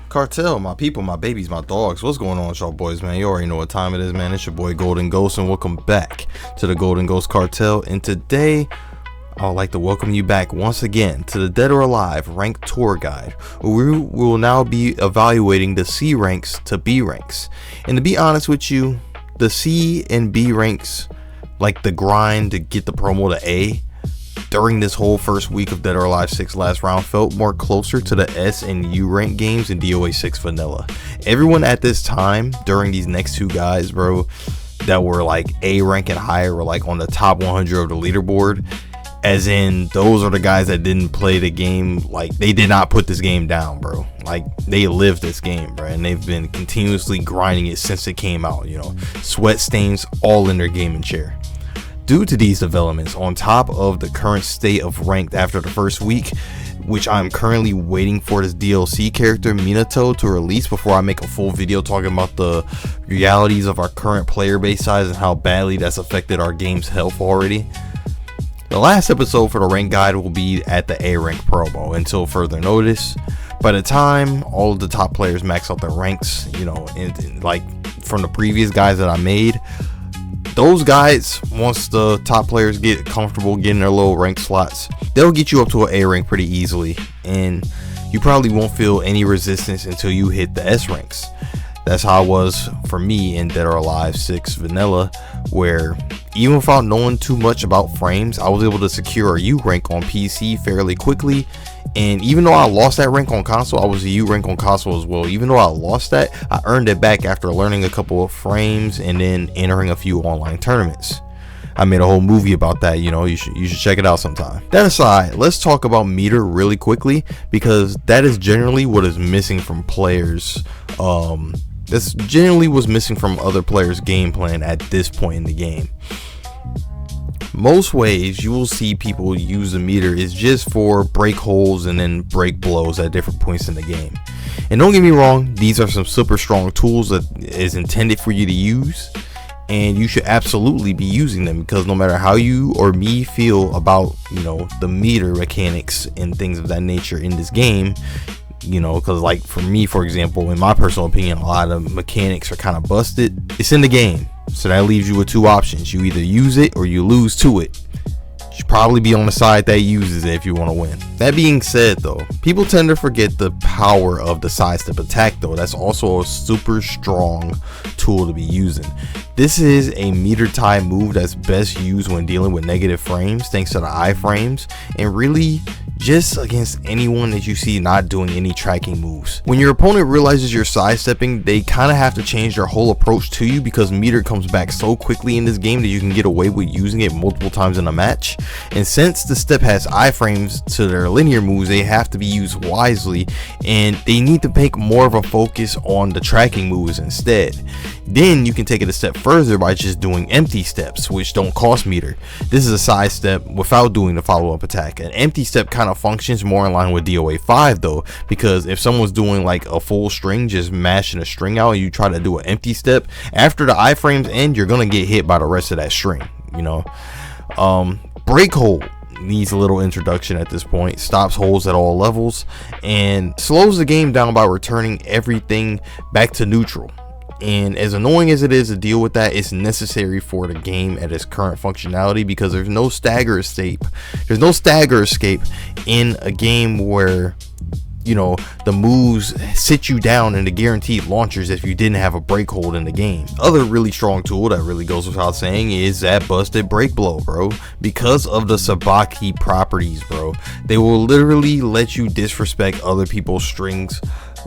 Cartel, my people, my babies, my dogs, what's going on with y'all boys, man? You already know what time it is, man. It's your boy Golden Ghost, and welcome back to the Golden Ghost Cartel. And today I would like to welcome you back once again to the Dead or Alive Rank Tour Guide, where we will now be evaluating the C ranks to B ranks. And to be honest with you, the C and B ranks, like the grind to get the promo to A during this whole first week of Dead or Alive 6 last round, felt more closer to the S and U rank games in DOA 6 vanilla. Everyone at this time during these next two guys, bro, that were like A rank and higher, were like on the top 100 of the leaderboard. As in, those are the guys that didn't play the game. Like, they did not put this game down, bro. Like, they lived this game, bro, and they've been continuously grinding it since it came out, you know. Sweat stains all in their gaming chair. Due to these developments, on top of the current state of ranked after the first week, which I'm currently waiting for this DLC character Minato to release before I make a full video talking about the realities of our current player base size and how badly that's affected our game's health already. The last episode for the rank guide will be at the A rank promo until further notice. By the time all of the top players max out their ranks, you know, and like from the previous guys that I made, those guys, once the top players get comfortable getting their little rank slots, they'll get you up to an A rank pretty easily, and you probably won't feel any resistance until you hit the S ranks. That's how it was for me in Dead or Alive 6 vanilla, where even without knowing too much about frames, I was able to secure a U rank on PC fairly quickly. And even though I lost that rank on console, I was a U rank on console as well. Even though I lost that, I earned it back after learning a couple of frames and then entering a few online tournaments. I made a whole movie about that, you know, you should check it out sometime. That aside, let's talk about meter really quickly, because that is generally what is missing from players. That's generally what's missing from other players' game plan at this point in the game. Most ways you will see people use the meter is just for break holes and then break blows at different points in the game. And don't get me wrong, these are some super strong tools that is intended for you to use, and you should absolutely be using them, because no matter how you or me feel about, you know, the meter mechanics and things of that nature in this game, you know, because like for me, for example, in my personal opinion, a lot of mechanics are kind of busted. It's in the game, so that leaves you with two options. You either use it or you lose to it. You should probably be on the side that uses it if you want to win. That being said, though, people tend to forget the power of the sidestep attack, though. That's also a super strong tool to be using. This is a meter tie move that's best used when dealing with negative frames, thanks to the iframes, and really just against anyone that you see not doing any tracking moves. When your opponent realizes you're sidestepping, they kind of have to change their whole approach to you, because meter comes back so quickly in this game that you can get away with using it multiple times in a match. And since the step has iframes to their linear moves, they have to be used wisely, and they need to make more of a focus on the tracking moves instead. Then you can take it a step further by just doing empty steps, which don't cost meter. This is a sidestep without doing the follow-up attack. An empty step kind of functions more in line with DOA 5 though, because if someone's doing like a full string, just mashing a string out, and you try to do an empty step, after the iframes end, you're gonna get hit by the rest of that string, you know. Break hold needs a little introduction at this point. Stops holes at all levels and slows the game down by returning everything back to neutral. And as annoying as it is to deal with that, it's necessary for the game at its current functionality, because there's no stagger escape. There's no stagger escape in a game where, you know, the moves sit you down in the guaranteed launchers if you didn't have a break hold in the game. Other really strong tool that really goes without saying is that busted break blow, bro. Because of the Sabaki properties, bro, they will literally let you disrespect other people's strings,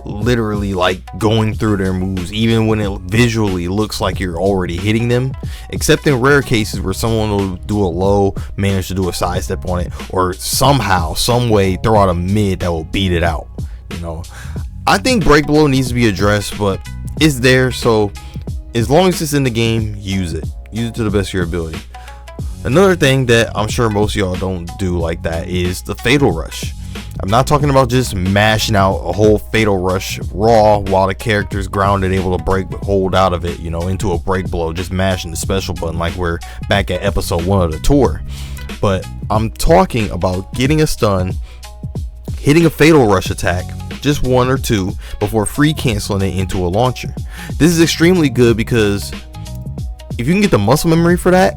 literally like going through their moves even when it visually looks like you're already hitting them, except in rare cases where someone will do a low, manage to do a sidestep on it, or somehow, some way throw out a mid that will beat it out. You know, I think break blow needs to be addressed, but it's there, so as long as it's in the game, use it to the best of your ability. Another thing that I'm sure most of y'all don't do like that is the fatal rush. I'm not talking about just mashing out a whole fatal rush raw while the character's grounded, able to break hold out of it, you know, into a break blow, just mashing the special button like we're back at episode 1 of the tour. But I'm talking about getting a stun, hitting a fatal rush attack, just one or two, before free canceling it into a launcher. This is extremely good because if you can get the muscle memory for that,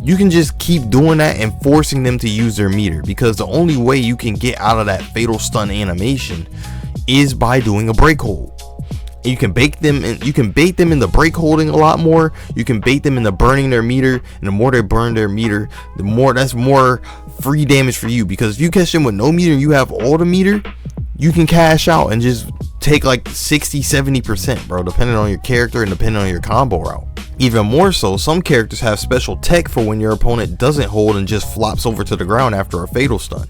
you can just keep doing that and forcing them to use their meter, because the only way you can get out of that fatal stun animation is by doing a break hold. And you can bait them in, the break holding a lot more. You can bait them into burning their meter, and the more they burn their meter, that's more free damage for you, because if you catch them with no meter and you have all the meter, you can cash out and just take like 60-70%, bro, depending on your character and depending on your combo route. Even more so, some characters have special tech for when your opponent doesn't hold and just flops over to the ground after a fatal stun.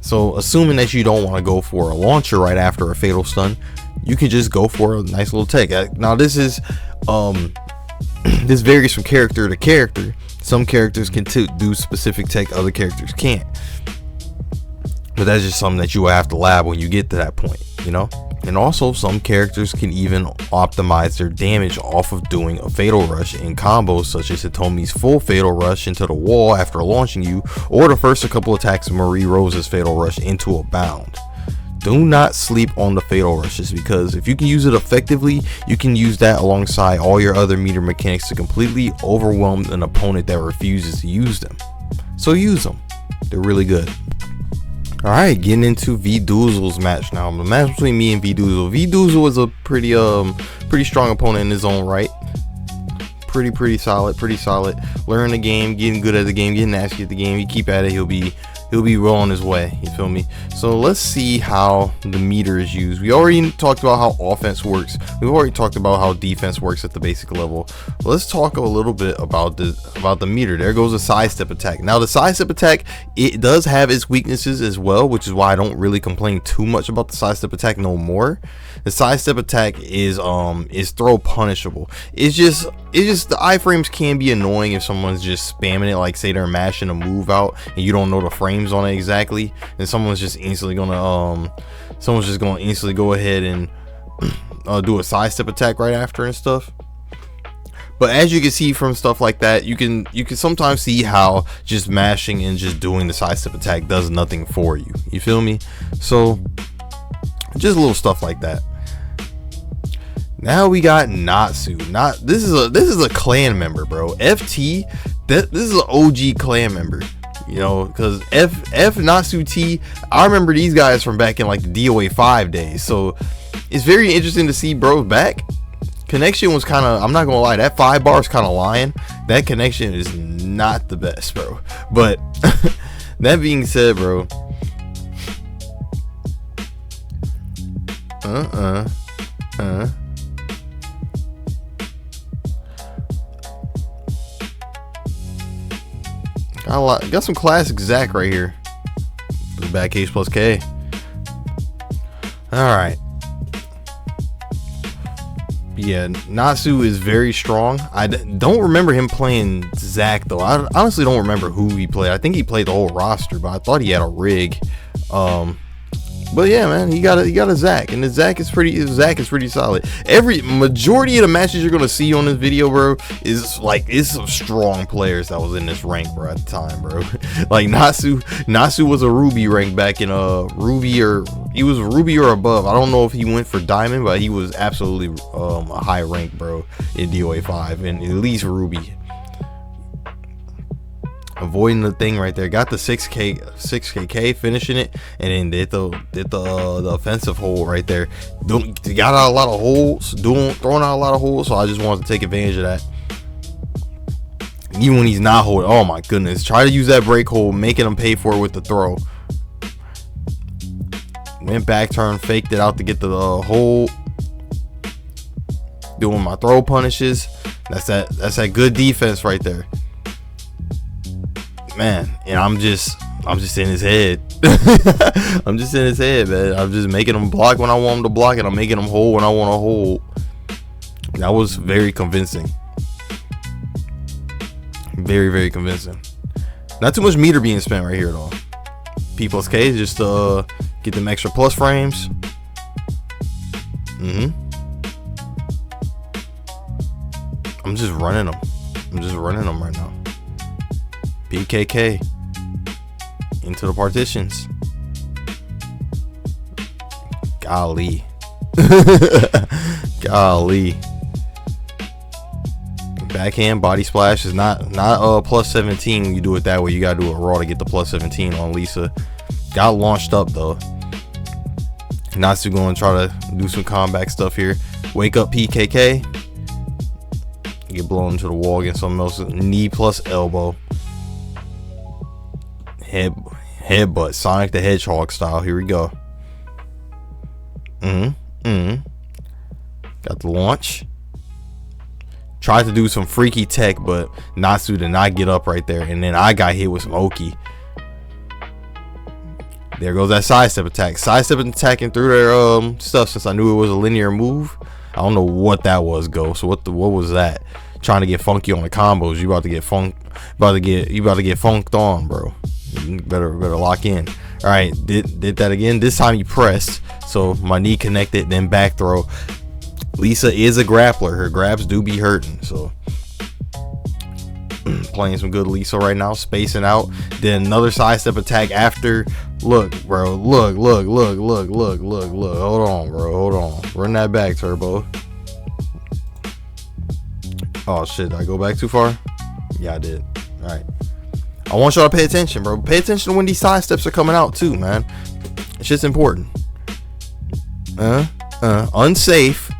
So assuming that you don't want to go for a launcher right after a fatal stun, you can just go for a nice little tech. Now this is this varies from character to character. Some characters can do specific tech, other characters can't. But that's just something that you will have to lab when you get to that point, you know? And also, some characters can even optimize their damage off of doing a fatal rush in combos, such as Hitomi's full fatal rush into the wall after launching you, or the first couple attacks of Marie Rose's fatal rush into a bound. Do not sleep on the fatal rushes, because if you can use it effectively, you can use that alongside all your other meter mechanics to completely overwhelm an opponent that refuses to use them. So use them. They're really good. Alright, getting into VDoozle's match now. The match between me and VDoozle. VDoozle was a pretty strong opponent in his own right. Pretty solid. Learn the game, getting good at the game, getting nasty at the game. You keep at it, he'll be well on his way, you feel me? So let's see how the meter is used. We already talked about how offense works. We've already talked about how defense works at the basic level. Let's talk a little bit about the meter. There goes a sidestep attack. Now the sidestep attack, it does have its weaknesses as well, which is why I don't really complain too much about the sidestep attack no more. The sidestep attack is throw punishable. It's just the iframes can be annoying if someone's just spamming it, like say they're mashing a move out and you don't know the frames on it exactly, and someone's just instantly gonna go ahead and do a sidestep attack right after and stuff. But as you can see from stuff like that, you can sometimes see how just mashing and just doing the sidestep attack does nothing for you. You feel me? So just little stuff like that. Now we got Natsu. This is a clan member, bro. FT, this is an OG clan member. You know, because F Natsu T, I remember these guys from back in like the DOA 5 days. So it's very interesting to see bro back. Connection was kind of, I'm not gonna lie, that 5 bar is kind of lying. That connection is not the best, bro. But that being said, bro, got some classic Zac right here. Back H plus K. Alright. Yeah, Natsu is very strong. I don't remember him playing Zac though. I honestly don't remember who he played. I think he played the whole roster, but I thought he had a rig. But yeah, man, he got a Zac, and the Zac is pretty solid. Every majority of the matches you're gonna see on this video, bro, is some strong players that was in this rank, bro, at the time, bro. Like Natsu was a Ruby rank back in he was Ruby or above. I don't know if he went for Diamond, but he was absolutely a high rank, bro, in DOA 5, and at least Ruby. Avoiding the thing right there, got the 6KK, finishing it, and then did the offensive hold right there. Got out a lot of holes, throwing out a lot of holes. So I just wanted to take advantage of that. Even when he's not holding, oh my goodness, try to use that break hold, making him pay for it with the throw. Went back turn, faked it out to get the hold. Doing my throw punishes. That's that good defense right there. Man, and I'm just in his head. I'm just in his head, man. I'm just making him block when I want him to block, and I'm making him hold when I want to hold. That was very convincing. Very convincing. Not too much meter being spent right here though. P plus K just to get them extra plus frames. I'm just running them right now. PKK into the partitions. Golly. Golly. Backhand body splash is not plus 17 when you do it that way. You gotta do it raw to get the plus 17 on Lisa. Got launched up though. Natsu going to try to do some combat stuff here. Wake up PKK. Get blown into the wall against something else. Knee plus elbow. Headbutt. Sonic the Hedgehog style. Here we go. Got the launch. Tried to do some freaky tech, but Natsu did not get up right there. And then I got hit with some Oki. There goes that sidestep attack. Sidestep attacking through their stuff since I knew it was a linear move. I don't know what that was, Ghost. So what was that? Trying to get funky on the combos. You about to get funked on, bro. You better lock in. All right, did that again. This time you pressed, so my knee connected, then back throw. Lisa is a grappler. Her grabs do be hurting, so playing some good Lisa right now, spacing out. Then another sidestep attack after. Look, bro. Look. Hold on, bro. Hold on. Run that back, Turbo. Oh shit, did I go back too far? Yeah, I did. All right. I want y'all to pay attention, bro. Pay attention to when these side steps are coming out too, man. It's just important. Unsafe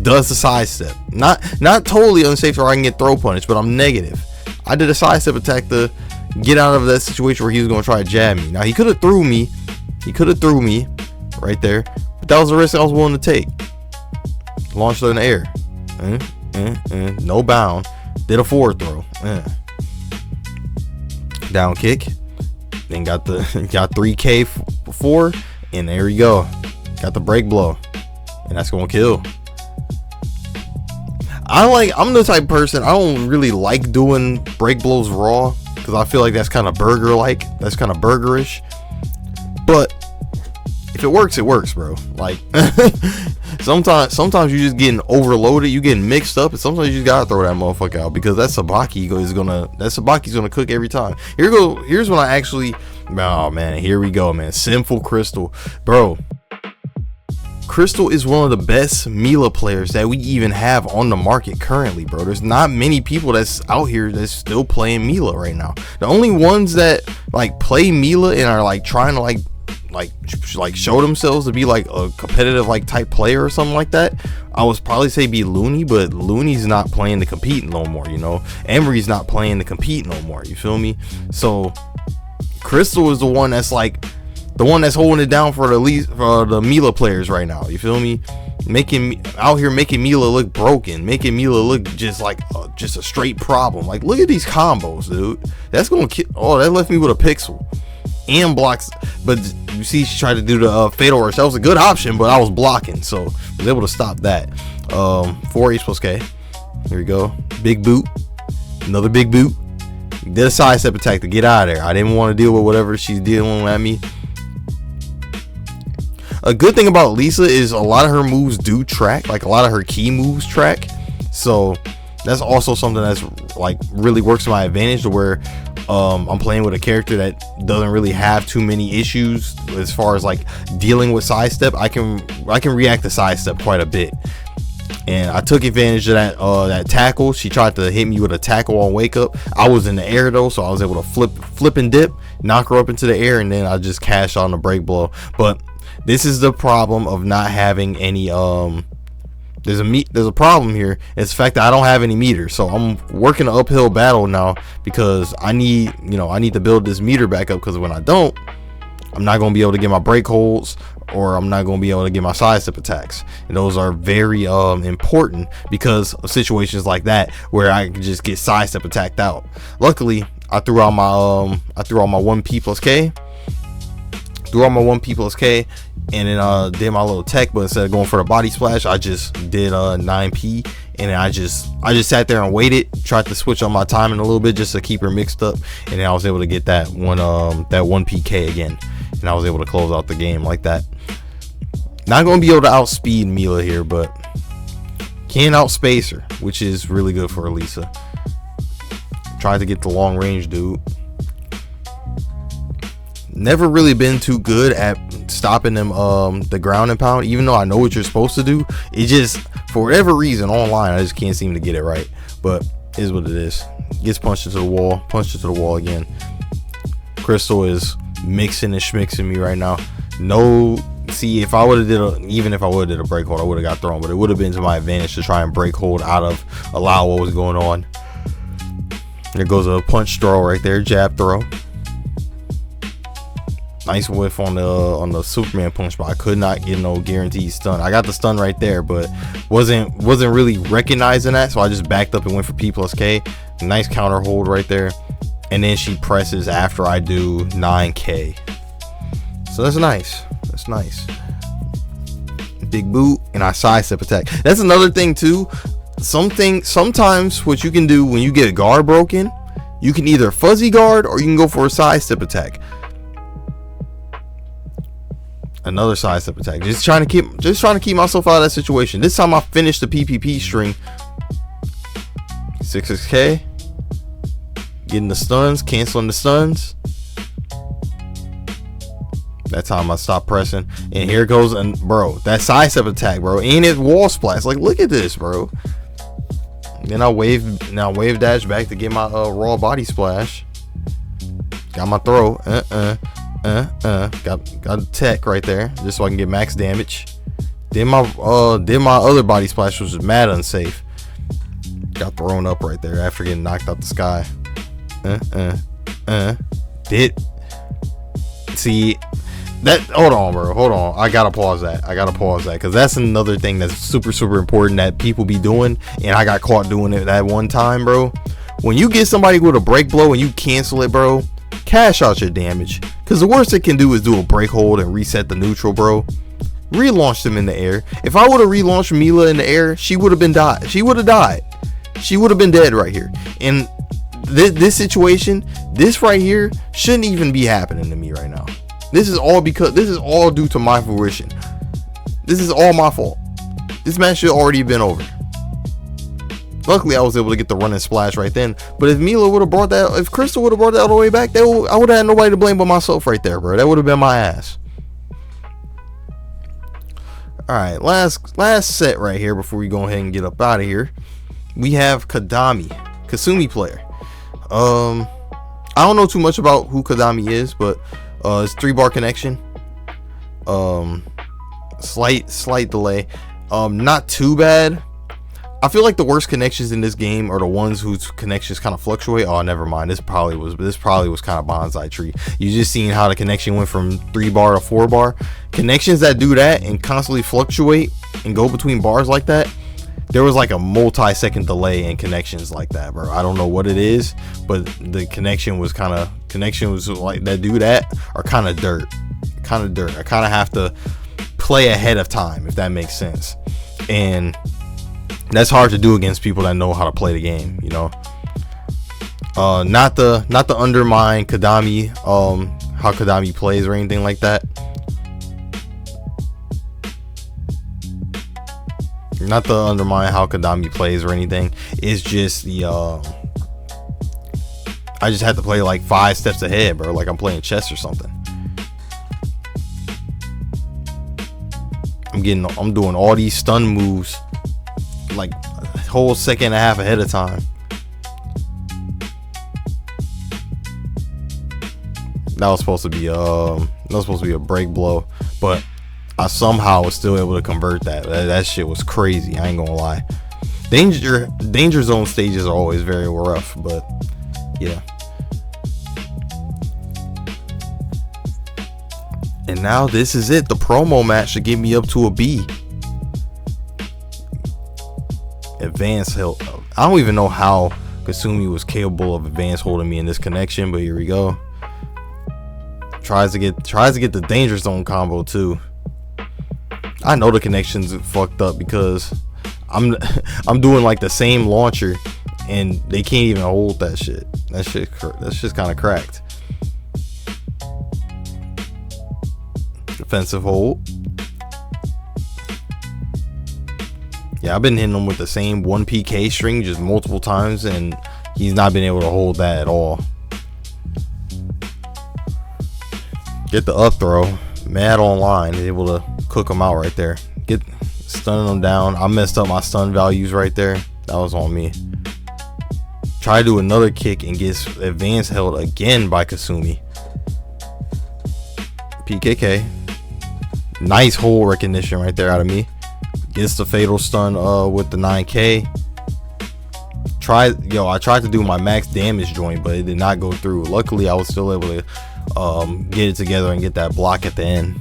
does the side step. Not totally unsafe so I can get throw punished, but I'm negative. I did a side step attack to get out of that situation where he was going to try to jab me. Now he could have threw me. Right there. But that was the risk I was willing to take. Launched her in the air. No bound. Did a forward throw. Down kick. Then got 3K before. And there you go. Got the break blow. And that's going to kill. I'm the type of person, I don't really like doing break blows raw, because I feel like that's kind of burger-like. That's kind of burgerish. But if it works, bro. Like sometimes you just getting overloaded, you getting mixed up, and sometimes you just gotta throw that motherfucker out, because that Sabaki's gonna cook every time. Here's when I actually, oh man, here we go, man. Sinful Crystal, bro. Crystal is one of the best Mila players that we even have on the market currently, bro. There's not many people that's out here that's still playing Mila right now. The only ones that like play Mila and are like trying to like show themselves to be like a competitive like type player or something like that, I would probably say be Looney, but Looney's not playing to compete no more, you know. Emery's not playing to compete no more, you feel me? So Crystal is the one that's like the one that's holding it down for the Mila players right now, you feel me? Making Mila look broken, making Mila look just like just a straight problem. Like, look at these combos, dude. That's gonna kill. Oh, that left me with a pixel and blocks. But you see, she tried to do the fatal rush. That was a good option, but I was blocking, so I was able to stop that. 4H plus K. Here we go. Big boot. Another big boot. Did a side step attack to get out of there. I didn't want to deal with whatever she's dealing with at me. A good thing about Lisa is a lot of her moves do track, like a lot of her key moves track. So that's also something that's like really works to my advantage, to where I'm playing with a character that doesn't really have too many issues as far as like dealing with sidestep. I can react to sidestep quite a bit. And I took advantage of that tackle. She tried to hit me with a tackle on wake up. I was in the air though, so I was able to flip and dip, knock her up into the air, and then I just cashed on the break blow. But this is the problem of not having any there's a problem here. It's the fact that I don't have any meter, so I'm working an uphill battle now, because I need to build this meter back up, because when I don't, I'm not going to be able to get my break holds, or I'm not going to be able to get my sidestep attacks, and those are very important because of situations like that where I can just get sidestep attacked out. Luckily, I threw out my 1P plus K. Threw on my 1P plus K, and then did my little tech, but instead of going for the body splash, I just did 9P, and then I just sat there and waited, tried to switch on my timing a little bit just to keep her mixed up, and then I was able to get that 1PK again, and I was able to close out the game like that. Not going to be able to outspeed Mila here, but can outspace her, which is really good for Elisa. Tried to get the long range dude. Never really been too good at stopping them the ground and pound, even though I know what you're supposed to do. It just, for whatever reason, online I just can't seem to get it right. But it is what it is. Gets punched into the wall, punched into the wall again. Crystal is mixing and schmixing me right now. No, see, if I would have even if I would have did a break hold, I would have got thrown, but it would have been to my advantage to try and break hold out of allow what was going on. There goes a punch throw right there, jab throw. Nice whiff on the Superman punch, but I could not get no guaranteed stun. I got the stun right there, but wasn't really recognizing that, so I just backed up and went for P plus K. Nice counter hold right there, and then she presses after I do 9K. So that's nice. That's nice. Big boot, and I sidestep attack. That's another thing too. Sometimes what you can do when you get a guard broken, you can either fuzzy guard or you can go for a sidestep attack. Another sidestep attack. Just trying to keep myself out of that situation. This time I finished the PPP string. 6K. Getting the stuns, canceling the stuns. That time I stopped pressing, and here goes, and bro, that sidestep attack, bro, and it wall splash. Like, look at this, bro. Then I wave dash back to get my raw body splash. Got my throw. Got tech right there, just so I can get max damage. Then my other body splash, which was mad unsafe. Got thrown up right there after getting knocked out the sky. See that? Hold on, bro. Hold on. I gotta pause that because that's another thing that's super important that people be doing, and I got caught doing it that one time, bro. When you get somebody with a break blow and you cancel it, bro, cash out your damage, because the worst it can do is do a break hold and reset the neutral, bro. Relaunch them in the air. If I would have relaunched Mila in the air, she would have died. She would have been dead right here. And this situation, this right here, shouldn't even be happening to me right now. This is all due to my fruition. This is all my fault. This match should already been over. Luckily, I was able to get the running splash right then. But if Mila would have brought that, if Crystal would have brought that all the way back, I would have had nobody to blame but myself right there, bro. That would have been my ass. All right, last set right here before we go ahead and get up out of here. We have Kasumi player. I don't know too much about who Kadami is, but it's 3-bar connection. Slight delay. Not too bad. I feel like the worst connections in this game are the ones whose connections kind of fluctuate. Oh, never mind. This probably was kind of bonsai tree. You just seen how the connection went from 3-bar to 4-bar. Connections that do that and constantly fluctuate and go between bars like that. There was like a multi-second delay in connections like that, bro. I don't know what it is, but the connections like that do that are kind of dirt. I kind of have to play ahead of time, if that makes sense. And that's hard to do against people that know how to play the game, you know. Not to undermine Kadami, how Kadami plays or anything like that. Not to undermine how Kadami plays or anything. It's just the I just had to play like 5 steps ahead, bro, like I'm playing chess or something. I'm doing all these stun moves like a whole second and a half ahead of time. That was supposed to be a break blow, but I somehow was still able to convert that. That shit was crazy. I ain't gonna lie. Danger zone stages are always very rough, but yeah. And now this is it. The promo match should get me up to a B. Advanced help. I don't even know how Kasumi was capable of advance holding me in this connection, but here we go. Tries to get the danger zone combo too. I know the connection's fucked up because I'm doing like the same launcher and they can't even hold that shit. That's just kind of cracked. Defensive hold. Yeah, I've been hitting him with the same 1 PK string just multiple times and he's not been able to hold that at all. Get the up throw. mad online, able to cook them out right there. Get stunning them down. I messed up my stun values right there. That was on me. Try to do another kick and gets advance held again by Kasumi. PKK. Nice hole recognition right there out of me. Gets the fatal stun with the 9K. I tried to do my max damage joint, but it did not go through. Luckily, I was still able to get it together and get that block at the end.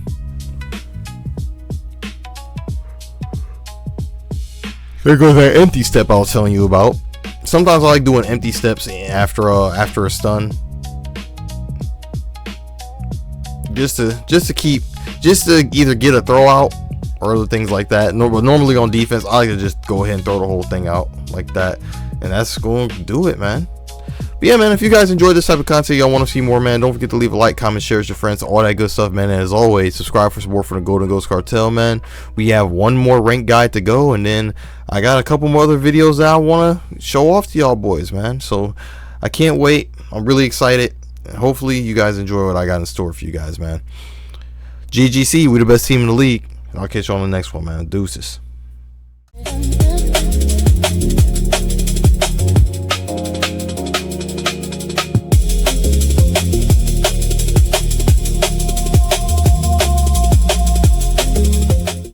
There goes that empty step I was telling you about. Sometimes I like doing empty steps after a stun, just to either get a throw out or other things like that. Normally on defense, I like to just go ahead and throw the whole thing out like that, and that's going to do it, man. But yeah, man, if you guys enjoyed this type of content, y'all want to see more, man, don't forget to leave a like, comment, share with your friends, all that good stuff, man. And as always, subscribe for support for the Golden Ghost Cartel, man. We have one more rank guide to go, and then I got a couple more other videos that I want to show off to y'all boys, man. So I can't wait. I'm really excited. Hopefully you guys enjoy what I got in store for you guys, man. GGC, we the best team in the league. I'll catch you on the next one, man. Deuces.